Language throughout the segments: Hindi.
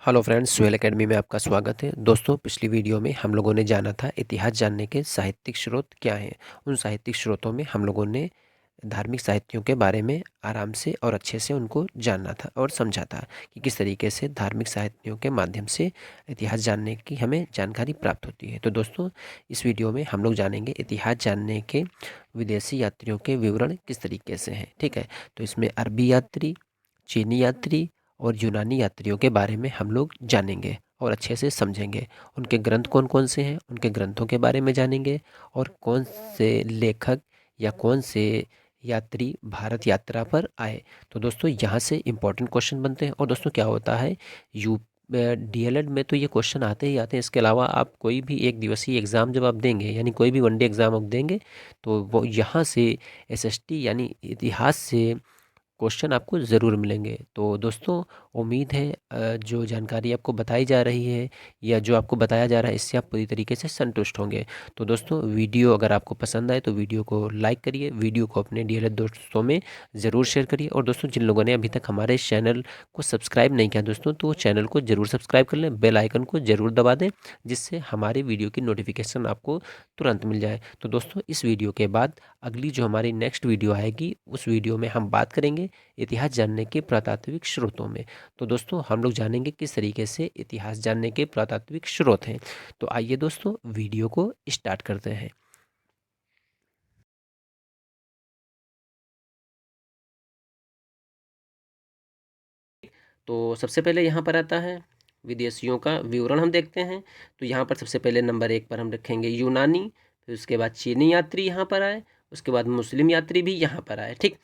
हेलो फ्रेंड्स, स्वेल एकेडमी में आपका स्वागत है। दोस्तों, पिछली वीडियो में हम लोगों ने जाना था इतिहास जानने के साहित्यिक स्रोत क्या हैं। उन साहित्यिक स्रोतों में हम लोगों ने धार्मिक साहित्यों के बारे में आराम से और अच्छे से उनको जानना था और समझा था कि किस तरीके से धार्मिक साहित्यों के माध्यम से इतिहास जानने की हमें जानकारी प्राप्त होती है। तो दोस्तों, इस वीडियो में हम लोग जानेंगे इतिहास जानने के विदेशी यात्रियों के विवरण किस तरीके से हैं। ठीक है, तो इसमें अरबी यात्री, चीनी यात्री और यूनानी यात्रियों के बारे में हम लोग जानेंगे और अच्छे से समझेंगे। उनके ग्रंथ कौन कौन से हैं, उनके ग्रंथों के बारे में जानेंगे और कौन से लेखक या कौन से यात्री भारत यात्रा पर आए। तो दोस्तों, यहाँ से इम्पोर्टेंट क्वेश्चन बनते हैं। और दोस्तों, क्या होता है, यू डीएलएड में तो ये क्वेश्चन आते ही आते हैं। इसके अलावा आप कोई भी एक दिवसीय एग्ज़ाम जब आप देंगे, यानी कोई भी वनडे एग्ज़ाम आप देंगे, तो वो यहाँ से एसएसटी यानी इतिहास से क्वेश्चन आपको ज़रूर मिलेंगे। तो दोस्तों, उम्मीद है जो जानकारी आपको बताई जा रही है या जो आपको बताया जा रहा है, इससे आप पूरी तरीके से संतुष्ट होंगे। तो दोस्तों, वीडियो अगर आपको पसंद आए तो वीडियो को लाइक करिए, वीडियो को अपने डीएलएड दोस्तों में ज़रूर शेयर करिए। और दोस्तों, जिन लोगों ने अभी तक हमारे इस चैनल को सब्सक्राइब नहीं किया दोस्तों, तो चैनल को ज़रूर सब्सक्राइब कर लें, बेल आइकन को ज़रूर दबा दें, जिससे हमारे वीडियो की नोटिफिकेशन आपको तुरंत मिल जाए। तो दोस्तों, इस वीडियो के बाद अगली जो हमारी नेक्स्ट वीडियो आएगी, उस वीडियो में हम बात करेंगे इतिहास जानने के पुरातात्विक स्रोतों में। तो दोस्तों, हम लोग जानेंगे किस तरीके से इतिहास जानने के पुरातात्विक स्रोत हैं। तो आइए दोस्तों, वीडियो को स्टार्ट करते हैं। तो सबसे पहले यहाँ पर आता है विदेशियों का विवरण, हम देखते हैं। तो यहाँ पर सबसे पहले नंबर 1 पर हम रखेंगे यूनानी, फिर उसके बाद चीनी यात्री यहाँ पर आए, उसके बाद मुस्लिम यात्री भी यहाँ पर आए। ठीक,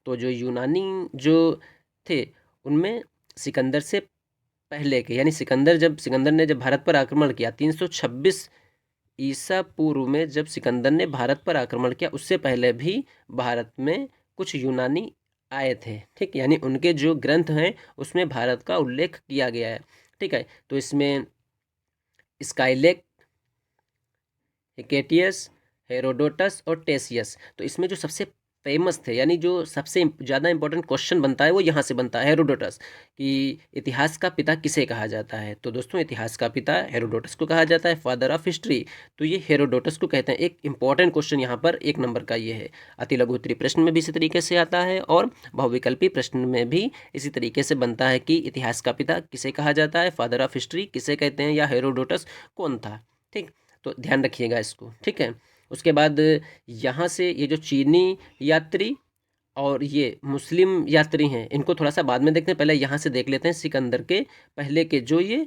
तो जो यूनानी जो थे, उनमें सिकंदर से पहले के, यानी सिकंदर ने जब भारत पर आक्रमण किया 326 ईसा पूर्व में, जब सिकंदर ने भारत पर आक्रमण किया, उससे पहले भी भारत में कुछ यूनानी आए थे। ठीक, यानी उनके जो ग्रंथ हैं उसमें भारत का उल्लेख किया गया है। ठीक है, तो इसमें स्काइलेक, हिकेटियस, हेरोडोटस और टेसियस, तो इसमें जो सबसे फेमस थे, यानी जो सबसे ज़्यादा इंपॉर्टेंट क्वेश्चन बनता है वो यहाँ से बनता है, हेरोडोटस, कि इतिहास का पिता किसे कहा जाता है। तो दोस्तों, इतिहास का पिता हेरोडोटस को कहा जाता है, फादर ऑफ हिस्ट्री। तो ये हेरोडोटस को कहते हैं। एक इंपॉर्टेंट क्वेश्चन यहाँ पर 1 नंबर का ये है। अति लघु उत्तरीय प्रश्न में भी इसी तरीके से आता है और बहुविकल्पी प्रश्न में भी इसी तरीके से बनता है कि इतिहास का पिता किसे कहा जाता है, फादर ऑफ हिस्ट्री किसे कहते हैं, या हेरोडोटस कौन था। ठीक, तो ध्यान रखिएगा इसको। ठीक है, उसके बाद यहाँ से ये जो चीनी यात्री और ये मुस्लिम यात्री हैं, इनको थोड़ा सा बाद में देखते हैं। पहले यहाँ से देख लेते हैं सिकंदर के पहले के जो ये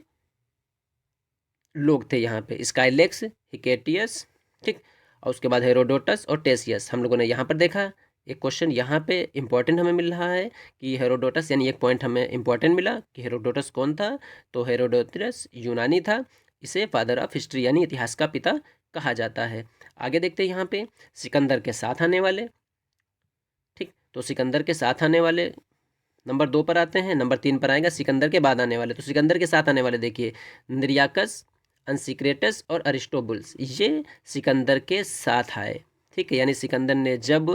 लोग थे, यहाँ पे स्काइलेक्स, हिकेटियस। ठीक, और उसके बाद हेरोडोटस और टेसियस हम लोगों ने यहाँ पर देखा। एक क्वेश्चन यहाँ पे इंपॉर्टेंट हमें मिल रहा है कि हेरोडोटस, यानी एक पॉइंट हमें इंपॉर्टेंट मिला कि हेरोडोटस कौन था। तो हेरोडोटस यूनानी था, इसे फादर ऑफ हिस्ट्री यानी इतिहास का पिता कहा जाता है। आगे देखते हैं यहाँ पे सिकंदर के साथ आने वाले। ठीक, तो सिकंदर के साथ आने वाले नंबर 2 पर आते हैं। नंबर 3 पर आएगा सिकंदर के बाद आने वाले। तो सिकंदर के साथ आने वाले देखिए, निरियाकस, अंसिक्रेटस और अरिस्टोबुल्स, ये सिकंदर के साथ आए। ठीक है, यानी सिकंदर ने जब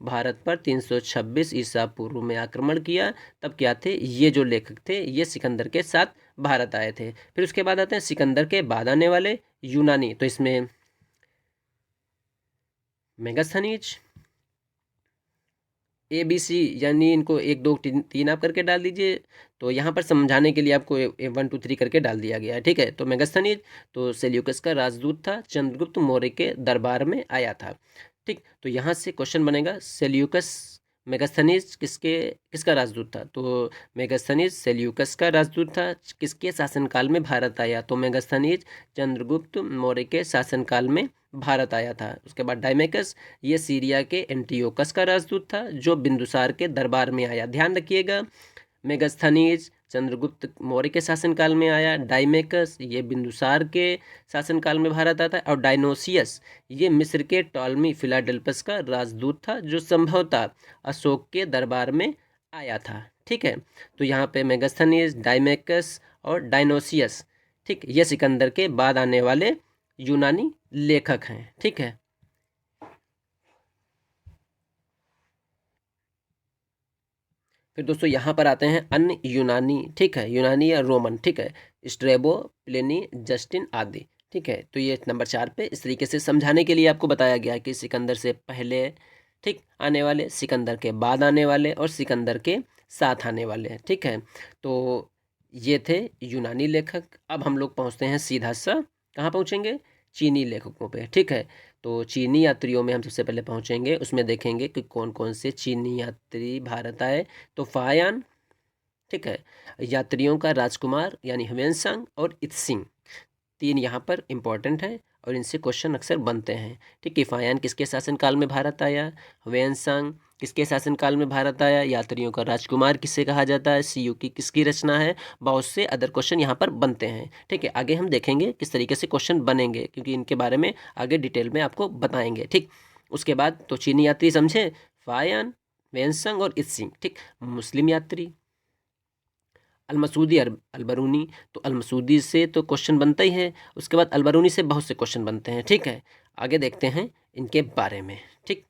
भारत पर 326 ईसा पूर्व में आक्रमण किया, तब क्या थे, ये जो लेखक थे ये सिकंदर के साथ भारत आए थे। फिर उसके बाद आते हैं सिकंदर के बाद आने वाले यूनानी। तो इसमें मेगास्थनीज, ABC, यानी इनको 1 2 3 आप करके डाल दीजिए। तो यहाँ पर समझाने के लिए आपको 1 2 3 करके डाल दिया गया है। ठीक है, तो मेगास्थनीज तो सेल्यूकस का राजदूत था, चंद्रगुप्त मौर्य के दरबार में आया था। ठीक, तो यहाँ से क्वेश्चन बनेगा, सेल्यूकस मेगास्थनीज किसका राजदूत था। तो मेगास्थनीज सेल्यूकस का राजदूत था। किसके शासनकाल में भारत आया, तो मेगास्थनीज चंद्रगुप्त मौर्य के शासनकाल में भारत आया था। उसके बाद डायमेकस, ये सीरिया के एंटियोकस का राजदूत था जो बिंदुसार के दरबार में आया। ध्यान रखिएगा, मेगास्थनीज चंद्रगुप्त मौर्य के शासनकाल में आया, डायमेकस ये बिंदुसार के शासनकाल में भारत आता है, और डायनोसियस ये मिस्र के टॉलमी फिलाडेल्फस का राजदूत था जो संभवतः अशोक के दरबार में आया था। ठीक है, तो यहाँ पे मेगास्थनीज, डायमेकस और डायनोसियस, ठीक, ये सिकंदर के बाद आने वाले यूनानी लेखक हैं। ठीक है, फिर दोस्तों यहाँ पर आते हैं अन्य यूनानी, ठीक है, यूनानी या रोमन, ठीक है, स्ट्रेबो, प्लिनी, जस्टिन आदि, ठीक है। तो ये नंबर 4 पे इस तरीके से समझाने के लिए आपको बताया गया कि सिकंदर से पहले, ठीक, आने वाले, सिकंदर के बाद आने वाले और सिकंदर के साथ आने वाले, ठीक है। तो ये थे यूनानी लेखक। अब हम लोग पहुँचते हैं सीधा सा, कहाँ पहुँचेंगे, चीनी लेखकों पे, ठीक है। तो चीनी यात्रियों में हम सबसे पहले पहुँचेंगे, उसमें देखेंगे कि कौन कौन से चीनी यात्री भारत आए। तो फायान, ठीक है, यात्रियों का राजकुमार यानी ह्वेनसांग और इत्सिंग, तीन यहाँ पर इम्पॉर्टेंट हैं और इनसे क्वेश्चन अक्सर बनते हैं, ठीक है। फायान किसके शासनकाल में भारत आया, ह्वेनसांग किसके शासनकाल में भारत आया, यात्रियों का राजकुमार किसे कहा जाता है, सियुकी किसकी रचना है, बहुत से अदर क्वेश्चन यहाँ पर बनते हैं, ठीक है। आगे हम देखेंगे किस तरीके से क्वेश्चन बनेंगे, क्योंकि इनके बारे में आगे डिटेल में आपको बताएंगे, ठीक। उसके बाद तो चीनी यात्री समझे, फायान, ह्वेनसांग और इत्सिंग, ठीक। मुस्लिम यात्री अलमसूदी, अलबरूनी, तो अलमसूदी से तो क्वेश्चन बनता ही है, उसके बाद अलबरूनी से बहुत से क्वेश्चन बनते हैं, ठीक है। आगे देखते हैं इनके बारे में, ठीक।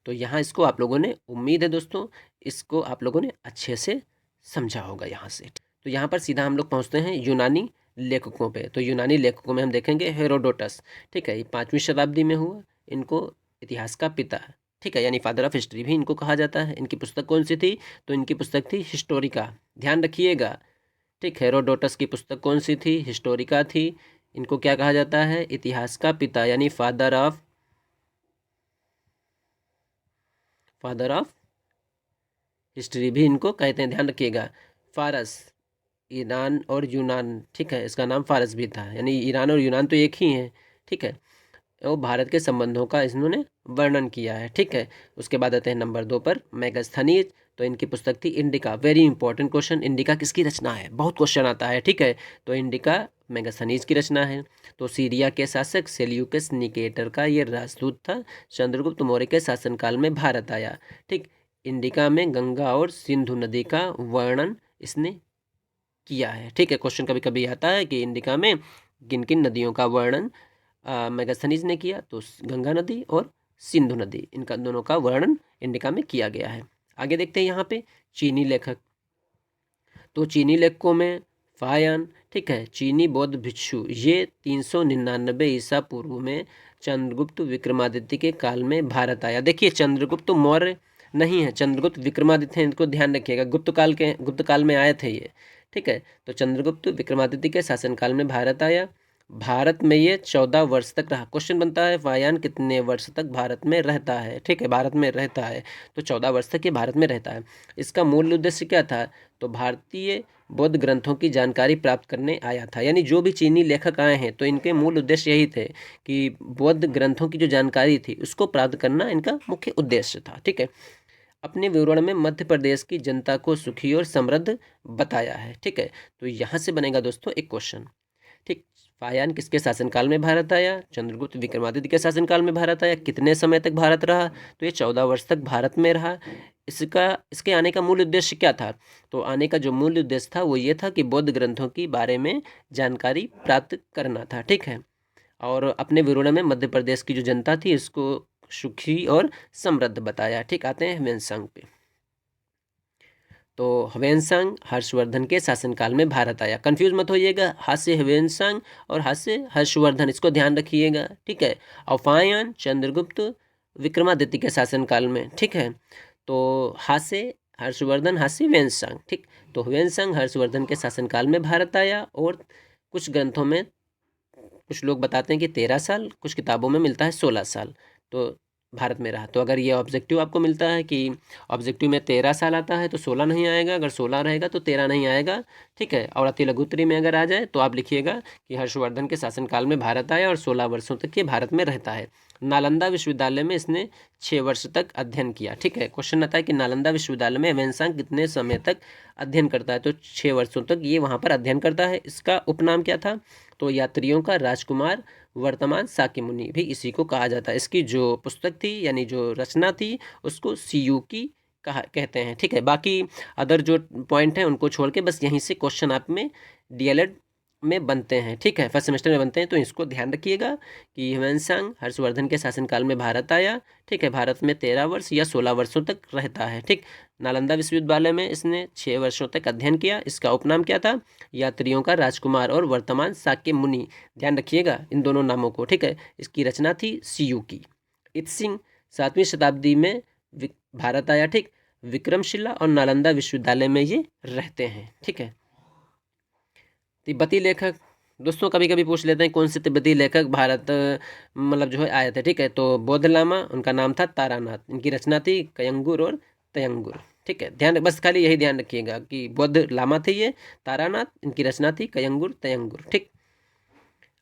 तो यहाँ इसको आप लोगों ने, उम्मीद है दोस्तों, इसको आप लोगों ने अच्छे से समझा होगा यहाँ से। तो यहाँ पर सीधा हम लोग पहुँचते हैं यूनानी लेखकों पे। तो यूनानी लेखकों में हम देखेंगे हेरोडोटस, ठीक है, ये 5वीं शताब्दी में हुआ, इनको इतिहास का पिता, ठीक है, यानी फादर ऑफ हिस्ट्री भी इनको कहा जाता है। इनकी पुस्तक कौन सी थी, तो इनकी पुस्तक थी हिस्टोरिका, ध्यान रखिएगा, ठीक। हेरोडोटस की पुस्तक कौन सी थी, हिस्टोरिका थी। इनको क्या कहा जाता है, इतिहास का पिता यानी फादर ऑफ हिस्ट्री भी इनको कहते हैं, ध्यान रखिएगा। फारस, ईरान और यूनान, ठीक है, इसका नाम फारस भी था, यानी ईरान और यूनान तो एक ही हैं, ठीक है। और भारत के संबंधों का इन्होंने वर्णन किया है, ठीक है। उसके बाद आते हैं नंबर 2 पर मेगास्थनीज। तो इनकी पुस्तक थी indica, very important question, indica किसकी रचना है, बहुत क्वेश्चन आता है, ठीक है। तो इंडिका मेगास्थनीज की रचना है। तो सीरिया के शासक सेल्यूकस निकेटर का ये राजदूत था, चंद्रगुप्त मौर्य के शासनकाल में भारत आया, ठीक। इंडिका में गंगा और सिंधु नदी का वर्णन इसने किया है, ठीक है। क्वेश्चन कभी कभी आता है कि इंडिका में किन किन नदियों का वर्णन मेगास्थनीज ने किया, तो गंगा नदी और सिंधु नदी, इनका दोनों का वर्णन इंडिका में किया गया है। आगे देखते हैं यहाँ पे चीनी लेखक। तो चीनी लेखकों में फायान, ठीक है, चीनी बौद्ध भिक्षु, ये 399 ईसा पूर्व में चंद्रगुप्त विक्रमादित्य के काल में भारत आया। देखिए चंद्रगुप्त मौर्य नहीं है, चंद्रगुप्त विक्रमादित्य हैं, इनको ध्यान रखिएगा, गुप्त काल में आए थे ये, ठीक है। तो चंद्रगुप्त विक्रमादित्य के शासनकाल में भारत आया। भारत में ये 14 वर्ष तक रहा। क्वेश्चन बनता है फायान कितने वर्ष तक भारत में रहता है, ठीक है, भारत में रहता है, तो 14 वर्ष तक ये भारत में रहता है। इसका मूल उद्देश्य क्या था, तो भारतीय बौद्ध ग्रंथों की जानकारी प्राप्त करने आया था। यानी जो भी चीनी लेखक आए हैं तो इनके मूल उद्देश्य यही थे कि बौद्ध ग्रंथों की जो जानकारी थी उसको प्राप्त करना इनका मुख्य उद्देश्य था, ठीक है। अपने विवरण में मध्य प्रदेश की जनता को सुखी और समृद्ध बताया है, ठीक है। तो यहाँ से बनेगा दोस्तों एक क्वेश्चन, ठीक। फायान किसके शासनकाल में भारत आया, चंद्रगुप्त विक्रमादित्य के शासनकाल में भारत आया। कितने समय तक भारत रहा, तो ये 14 वर्ष तक भारत में रहा। इसके आने का मूल उद्देश्य क्या था, तो आने का जो मूल उद्देश्य था वो ये था कि बौद्ध ग्रंथों की बारे में जानकारी प्राप्त करना था, ठीक है। और अपने विवरण में मध्य प्रदेश की जो जनता थी इसको सुखी और समृद्ध बताया, ठीक। आते हैं ह्वेनसांग पे। तो ह्वेनसांग हर्षवर्धन के शासनकाल में भारत आया। कंफ्यूज मत होइएगा, हाथ से ह्वेनसांग और हाथ से हर्षवर्धन, इसको ध्यान रखिएगा, ठीक है। और फायान चंद्रगुप्त विक्रमादित्य के शासनकाल में, ठीक है। तो हाथ से हर्षवर्धन, हाथ से ह्वेनसांग, ठीक। तो ह्वेनसांग हर्षवर्धन के शासनकाल में भारत आया और कुछ ग्रंथों में कुछ लोग बताते हैं कि 13 साल, कुछ किताबों में मिलता है 16 साल तो भारत में रहा। तो अगर ये ऑब्जेक्टिव आपको मिलता है कि ऑब्जेक्टिव में 13 साल आता है तो 16 नहीं आएगा, अगर 16 रहेगा तो 13 नहीं आएगा, ठीक है। और अति लघुत्तरी में अगर आ जाए तो आप लिखिएगा कि हर्षवर्धन के शासनकाल में भारत आया और 16 वर्षों तक ये भारत में रहता है। नालंदा विश्वविद्यालय में इसने 6 वर्ष तक अध्ययन किया, ठीक है। क्वेश्चन आता है कि नालंदा विश्वविद्यालय में ह्वेनसांग कितने समय तक अध्ययन करता है, तो 6 वर्षों तक ये वहाँ पर अध्ययन करता है। इसका उपनाम क्या था, तो यात्रियों का राजकुमार, वर्तमान शाक्यमुनि भी इसी को कहा जाता है। इसकी जो पुस्तक थी यानी जो रचना थी उसको सियुकी कहते हैं, ठीक है। बाकी अदर जो पॉइंट हैं उनको छोड़ के बस यहीं से क्वेश्चन आप में डीएलएड में बनते हैं, ठीक है, फर्स्ट सेमेस्टर में बनते हैं। तो इसको ध्यान रखिएगा कि ह्यूएनसांग हर्षवर्धन के शासनकाल में भारत आया, ठीक है, भारत में 13 वर्ष या 16 वर्षों तक रहता है, ठीक। नालंदा विश्वविद्यालय में इसने 6 वर्षों तक अध्ययन किया। इसका उपनाम क्या था? यात्रियों का राजकुमार और वर्तमान शाक्य मुनि। ध्यान रखिएगा इन दोनों नामों को, ठीक है। इसकी रचना थी सीयू की। इत सिंह 7वीं शताब्दी में भारत आया, ठीक। विक्रमशिला और नालंदा विश्वविद्यालय में ये रहते हैं, ठीक है। तिब्बती लेखक दोस्तों कभी कभी पूछ लेते हैं कौन से तिब्बती लेखक भारत मतलब जो है आए थे, ठीक है। तो बौद्ध लामा, उनका नाम था तारानाथ, इनकी रचना थी कयंगुर और तयंगुर, ठीक है। ध्यान बस खाली यही ध्यान रखिएगा कि बौद्ध लामा थे ये, तारानाथ, इनकी रचना थी कयंगुर तयंगुर, ठीक।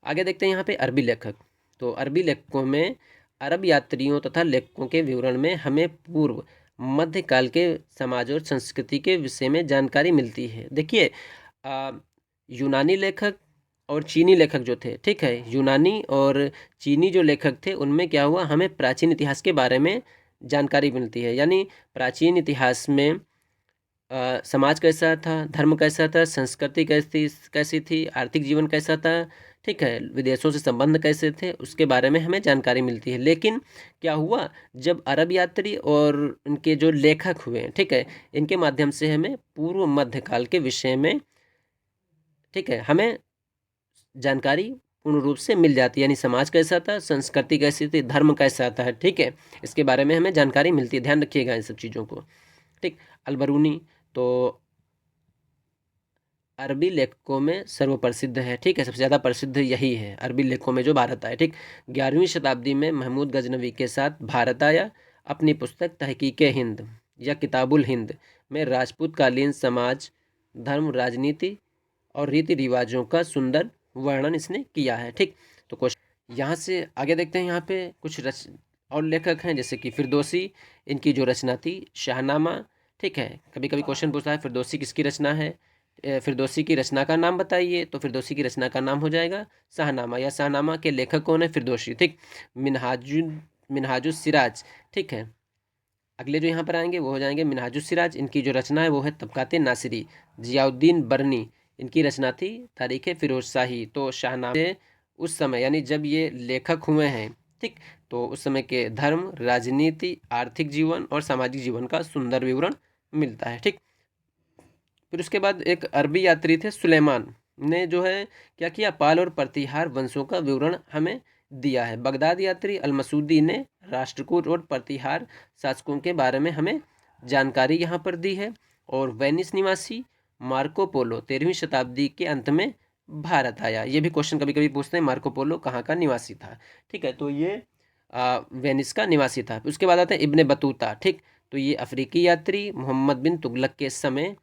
आगे देखते हैं यहाँ पे अरबी लेखक। तो अरबी लेखकों में अरब यात्रियों तथा लेखकों के विवरण में हमें पूर्व मध्यकाल के समाज और संस्कृति के विषय में जानकारी मिलती है। देखिए यूनानी लेखक और चीनी लेखक जो थे, ठीक है, यूनानी और चीनी जो लेखक थे उनमें क्या हुआ, हमें प्राचीन इतिहास के बारे में जानकारी मिलती है। यानी प्राचीन इतिहास में समाज कैसा था, धर्म कैसा था, संस्कृति कैसी थी, आर्थिक जीवन कैसा था, ठीक है, विदेशों से संबंध कैसे थे, उसके बारे में हमें जानकारी मिलती है। लेकिन क्या हुआ, जब अरब यात्री और उनके जो लेखक हुए, ठीक है, इनके माध्यम से हमें पूर्व मध्यकाल के विषय में, ठीक है, हमें जानकारी पूर्ण रूप से मिल जाती है। यानी समाज कैसा था, संस्कृति कैसी थी, धर्म कैसा था, ठीक है, इसके बारे में हमें जानकारी मिलती है। ध्यान रखिएगा इन सब चीज़ों को, ठीक। अलबरूनी तो अरबी लेखकों में सर्वप्रसिद्ध है, ठीक है, सबसे ज़्यादा प्रसिद्ध यही है अरबी लेखकों में जो भारत आए, ठीक। 11वीं शताब्दी में महमूद गजनवी के साथ भारत आया। अपनी पुस्तक तहकीक हिंद या किताबुल हिंद में राजपूत कालीन समाज, धर्म, राजनीति और रीति रिवाजों का सुंदर वर्णन इसने किया है, ठीक। तो क्वेश्चन यहाँ से आगे देखते हैं। यहाँ पे कुछ और लेखक हैं जैसे कि फिरदौसी, इनकी जो रचना थी शाहनामा, ठीक है। कभी कभी क्वेश्चन पूछता है फिरदौसी किसकी रचना है, फिरदौसी की रचना का नाम बताइए, तो फिरदौसी की रचना का नाम हो जाएगा शाहनामा, या शाहनामा के लेखक कौन है, फिरदौसी, ठीक। मिनहाजुस सिराज, ठीक है। अगले जो यहाँ पर आएंगे वो हो जाएंगे मिनहाजुस सिराज, इनकी जो रचना है वो है तबकाते नासिरी। जियाउद्दीन बरनी, इनकी रचना थी तारीख फिरोज शाही। तो शाहनामा उस समय यानी जब ये लेखक हुए हैं, ठीक, तो उस समय के धर्म, राजनीति, आर्थिक जीवन और सामाजिक जीवन का सुंदर विवरण मिलता है, ठीक। फिर उसके बाद एक अरबी यात्री थे सुलेमान ने जो है क्या किया, पाल और प्रतिहार वंशों का विवरण हमें दिया है। बगदाद यात्री अलमसूदी ने राष्ट्रकूट और प्रतिहार शासकों के बारे में हमें जानकारी यहाँ पर दी है। और वेनिस निवासी मार्को पोलो 13वीं शताब्दी के अंत में भारत आया। ये भी क्वेश्चन कभी कभी पूछते हैं मार्को पोलो कहाँ का निवासी था, ठीक है। तो ये वेनिस का निवासी था। उसके बाद आता है इब्ने बतूता, ठीक। तो ये अफ्रीकी यात्री मोहम्मद बिन तुगलक के समय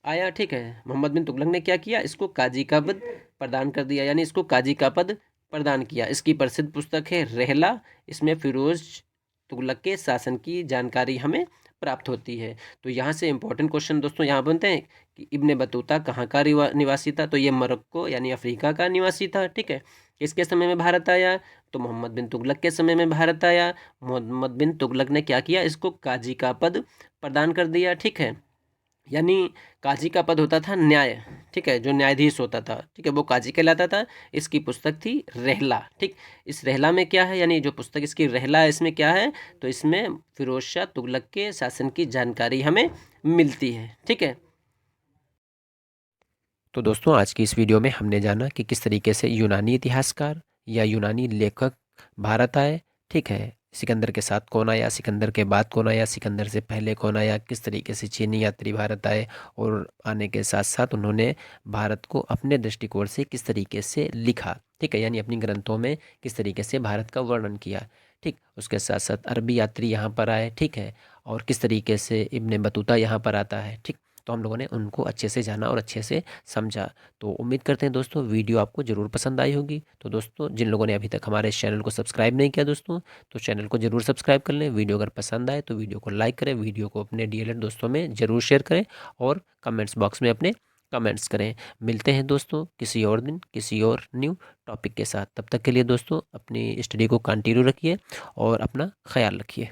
आया, ठीक है। मोहम्मद बिन तुगलक ने क्या किया, इसको काजी का पद प्रदान कर दिया, यानी इसको काजी का पद प्रदान किया। इसकी प्रसिद्ध पुस्तक है रहला, इसमें फिरोज तुगलक के शासन की जानकारी हमें प्राप्त होती है। तो यहाँ से इंपॉर्टेंट क्वेश्चन दोस्तों यहाँ बनते हैं कि इब्ने बतूता कहाँ का निवासी था, तो ये मोरक्को यानी अफ्रीका का निवासी था, ठीक है। किसके समय में भारत आया, तो मोहम्मद बिन तुगलक के समय में भारत आया। मोहम्मद बिन तुगलक ने क्या किया, इसको काजी का पद प्रदान कर दिया, ठीक है। यानी काजी का पद होता था न्याय, ठीक है, जो न्यायाधीश होता था, ठीक है, वो काजी कहलाता था। इसकी पुस्तक थी रहला, ठीक। इस रहला में क्या है, यानी जो पुस्तक इसकी रहला है इसमें क्या है, तो इसमें फिरोज शाह तुगलक के शासन की जानकारी हमें मिलती है, ठीक है। तो दोस्तों आज की इस वीडियो में हमने जाना कि किस तरीके से यूनानी इतिहासकार या यूनानी लेखक भारत आए, ठीक है। सिकंदर के साथ कौन आया, सिकंदर के बाद कौन आया, सिकंदर से पहले कौन आया, किस तरीके से चीनी यात्री भारत आए और आने के साथ साथ उन्होंने भारत को अपने दृष्टिकोण से किस तरीके से लिखा, ठीक है, यानी अपनी ग्रंथों में किस तरीके से भारत का वर्णन किया, ठीक। उसके साथ साथ अरबी यात्री यहाँ पर आए, ठीक है, और किस तरीके से इब्ने बतूता यहाँ पर आता है, ठीक। तो हम लोगों ने उनको अच्छे से जाना और अच्छे से समझा। तो उम्मीद करते हैं दोस्तों वीडियो आपको ज़रूर पसंद आई होगी। तो दोस्तों जिन लोगों ने अभी तक हमारे इस चैनल को सब्सक्राइब नहीं किया दोस्तों, तो चैनल को ज़रूर सब्सक्राइब कर लें। वीडियो अगर पसंद आए तो वीडियो को लाइक करें, वीडियो को अपने डीएलएड दोस्तों में ज़रूर शेयर करें और कमेंट्स बॉक्स में अपने कमेंट्स करें। मिलते हैं दोस्तों किसी और दिन किसी और न्यू टॉपिक के साथ। तब तक के लिए दोस्तों अपनी स्टडी को कंटिन्यू रखिए और अपना ख्याल रखिए।